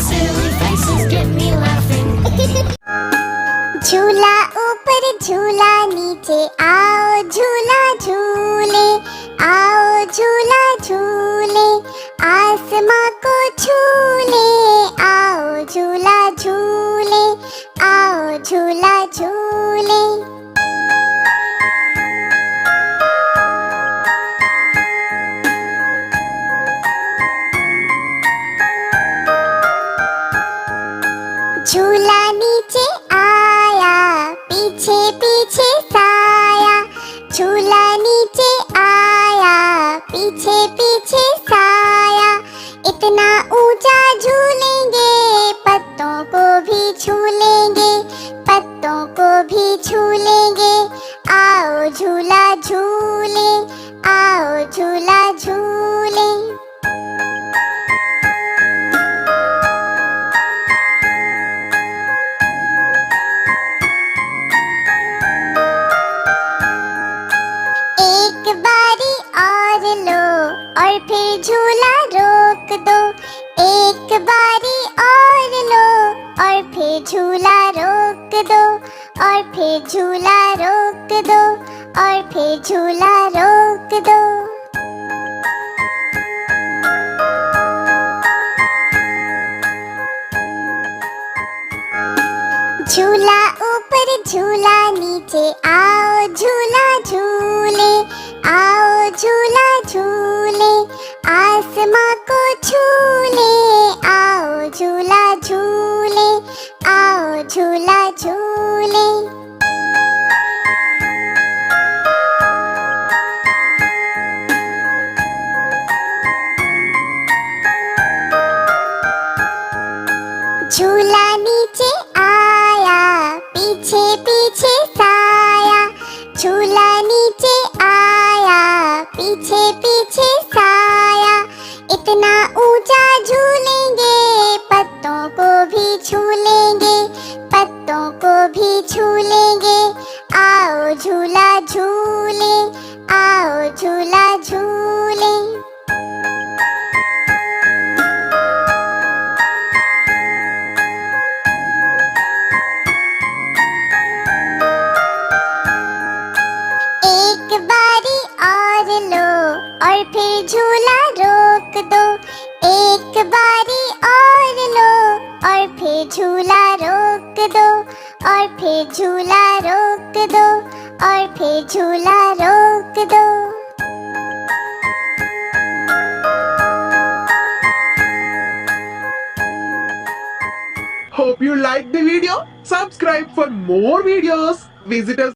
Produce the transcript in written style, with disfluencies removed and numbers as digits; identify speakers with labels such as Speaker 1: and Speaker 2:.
Speaker 1: Silly faces get me laughing.
Speaker 2: झूला ऊपर झूला नीचे आओ झूला झूले, आओ झूला झूले, आसमां को झूले, आओ झूला झूले, आओ झूला झूले। झूला नीचे आया, पीछे पीछे साया, झूला नीचे आया, पीछे पीछे साया, इतना ऊंचा झूलेंगे, पत्तों को भी झूलेंगे, पत्तों को भी झूलेंगे, आओ झूला झूले, आओ झूला झूले। एक बारी और लो और फिर झूला रोक दो, एक बारी और लो और फिर झूला रोक दो, और फिर झूला रोक दो, और फिर झूला रोक दो। झूला ऊपर झूला नीचे आओ झूला झूले, आओ झूला झूले, आसमां को झूले, आओ झूला झूले, आओ झूला झूले। झूला नीचे आया, पीछे पीछे साया, झूला नीचे आया, पीछे पीछे साया, इतना ऊंचा झूलेंगे, पत्तों को भी झूलेंगे, पत्तों को भी झूलेंगे, आओ झूला झूले, आओ झूला झूले। एक बारी और लो और फिर झूला रोक दो, एक बारी और लो और फिर झूला रोक दो, और फिर झूला रोक दो, और फिर झूला रोक दो।
Speaker 3: Hope you liked the video. Subscribe for more videos. Visit us